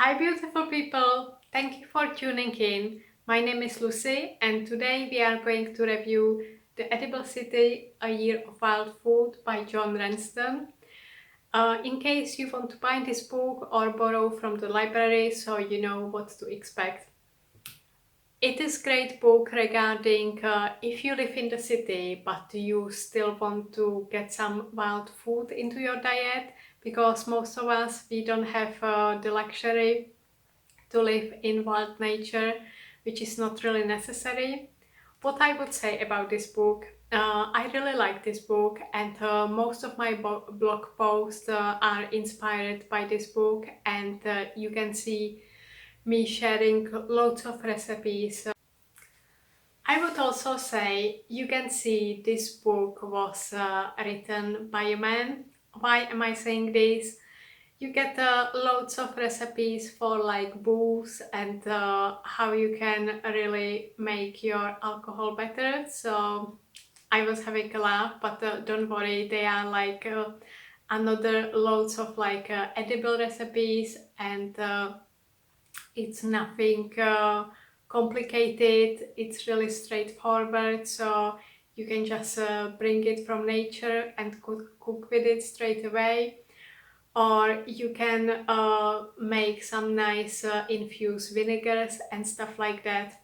Hi beautiful people, thank you for tuning in. My name is Lucy and today we are going to review The Edible City, A Year of Wild Food by John Rensten. In case you want to buy this book or borrow from the library so you know what to expect. It is a great book regarding if you live in the city but you still want to get some wild food into your diet, because most of us, we don't have the luxury to live in wild nature, which is not really necessary. What I would say about this book, I really like this book, and most of my blog posts are inspired by this book, and you can see me sharing lots of recipes. I would also say you can see this book was written by a man. Why am I saying this? You get loads of recipes for like booze and how you can really make your alcohol better. So I was having a laugh, but don't worry, they are like another loads of like edible recipes, and it's nothing complicated. It's really straightforward, so you can just bring it from nature and cook with it straight away, or you can make some nice infused vinegars and stuff like that.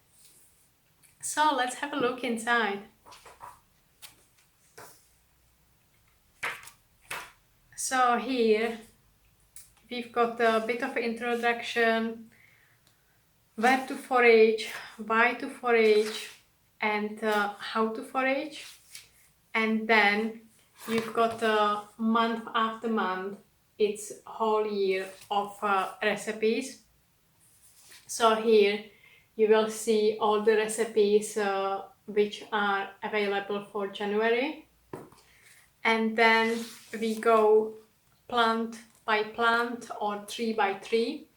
So let's have a look inside. So here we've got a bit of introduction, where to forage, why to forage, and how to forage. And then you've got month after month, it's a whole year of recipes. So here you will see all the recipes which are available for January. And then we go plant by plant or tree by tree.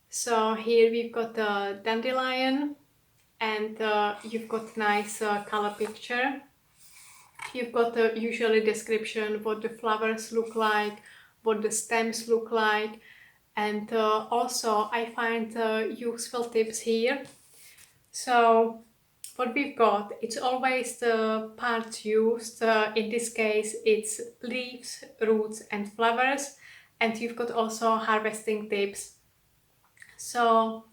So here we've got a dandelion, and you've got nice color picture. You've got a usually description what the flowers look like, what the stems look like, and also I find useful tips here. So what we've got, it's always the parts used. In this case it's leaves, roots and flowers, and you've got also harvesting tips. So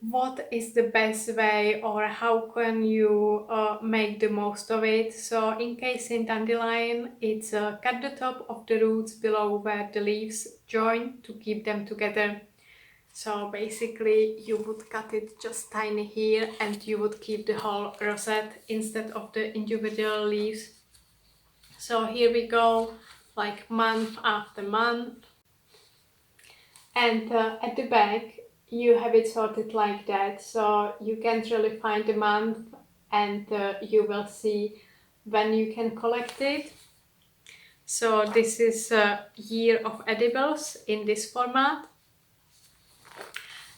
what is the best way, or how can you make the most of it? So in case in dandelion, it's cut the top of the roots below where the leaves join to keep them together. So basically you would cut it just tiny here and you would keep the whole rosette instead of the individual leaves. So here we go, like month after month. And at the back you have it sorted like that, so you can't really find the month, and you will see when you can collect it. So this is a year of edibles in this format.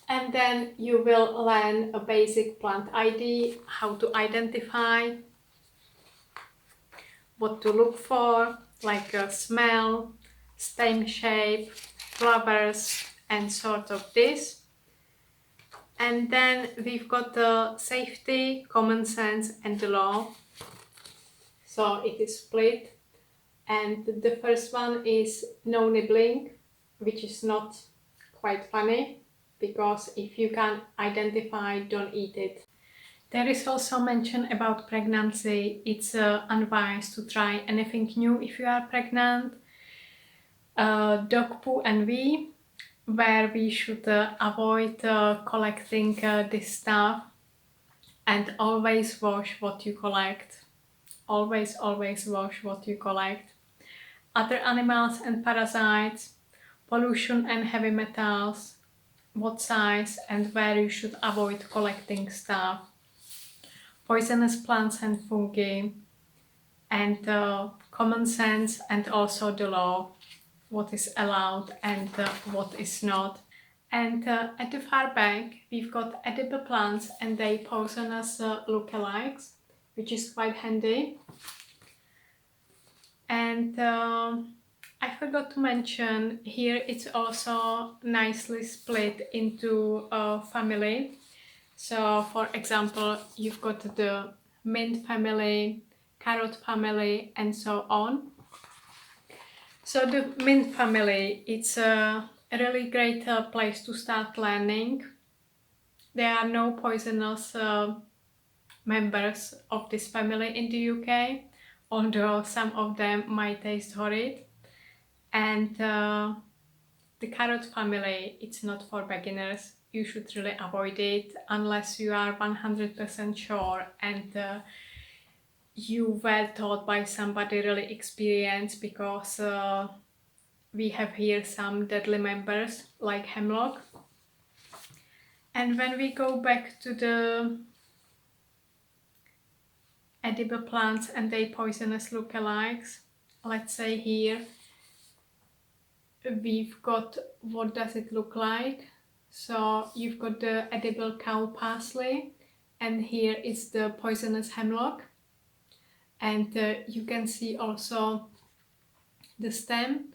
And then you will learn a basic plant ID, how to identify, what to look for, like a smell, stem shape, flowers, and sort of this. And then we've got the safety, common sense, and the law. So it is split. And the first one is no nibbling, which is not quite funny, because if you can identify, don't eat it. There is also mention about pregnancy. It's unwise to try anything new if you are pregnant. Dog poo and wee, where we should avoid collecting this stuff, and always wash what you collect. Always wash what you collect. Other animals and parasites, pollution and heavy metals, what size and where you should avoid collecting stuff, poisonous plants and fungi, and common sense, and also the law, what is allowed and what is not. And at the far back we've got edible plants and they poisonous lookalikes, which is quite handy. And I forgot to mention here it's also nicely split into a family. So for example, you've got the mint family, carrot family, and so on. So the mint family, it's a really great place to start learning. There are no poisonous members of this family in the UK, although some of them might taste horrid. And the carrot family, it's not for beginners. You should really avoid it unless you are 100% sure and you were taught by somebody really experienced, because we have here some deadly members like hemlock. And when we go back to the edible plants and their poisonous lookalikes, let's say here we've got, what does it look like? So you've got the edible cow parsley, and here is the poisonous hemlock. And you can see also the stem.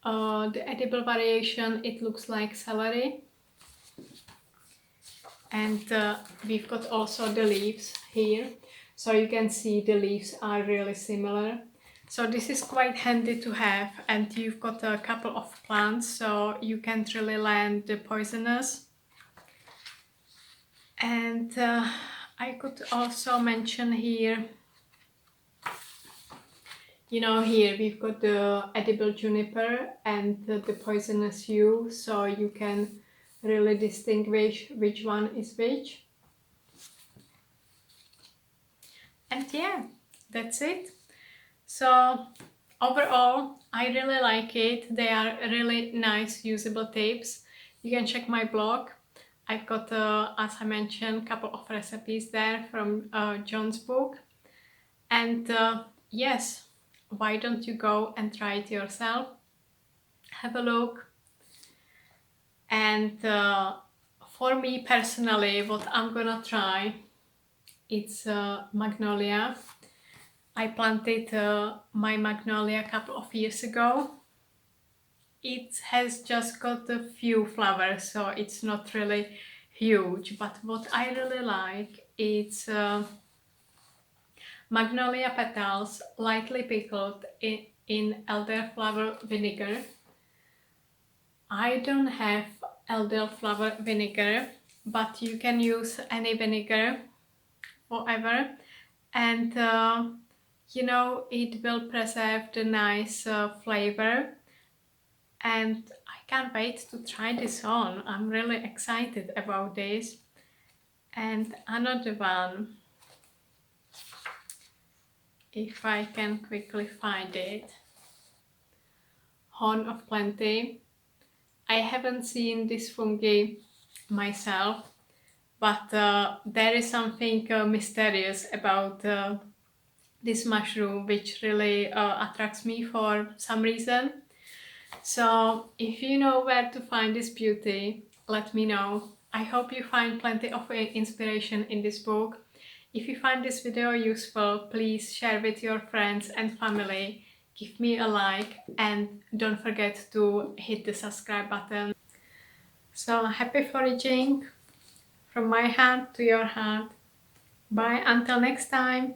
The edible variation, it looks like celery. And we've got also the leaves here. So you can see the leaves are really similar. So this is quite handy to have, and you've got a couple of plants, so you can't really learn the poisonous. And I could also mention here, here we've got the edible juniper and the poisonous yew, so you can really distinguish which one is which. And yeah, that's it. So overall, I really like it. They are really nice, usable tips. You can check my blog. I've got, as I mentioned, a couple of recipes there from John's book. And yes, why don't you go and try it yourself? Have a look. And for me personally, what I'm gonna try, it's magnolia. I planted my magnolia a couple of years ago. It has just got a few flowers, so it's not really huge. But what I really like is magnolia petals lightly pickled in elderflower vinegar. I don't have elderflower vinegar, but you can use any vinegar, whatever. And it will preserve the nice flavor. And I can't wait to try this on. I'm really excited about this. And another one, if I can quickly find it, Horn of Plenty. I haven't seen this fungi myself, but there is something mysterious about this mushroom which really attracts me for some reason. So if you know where to find this beauty, let me know. I hope you find plenty of inspiration in this book. If you find this video useful, please share with your friends and family. Give me a like and don't forget to hit the subscribe button. So happy foraging from my heart to your heart. Bye until next time.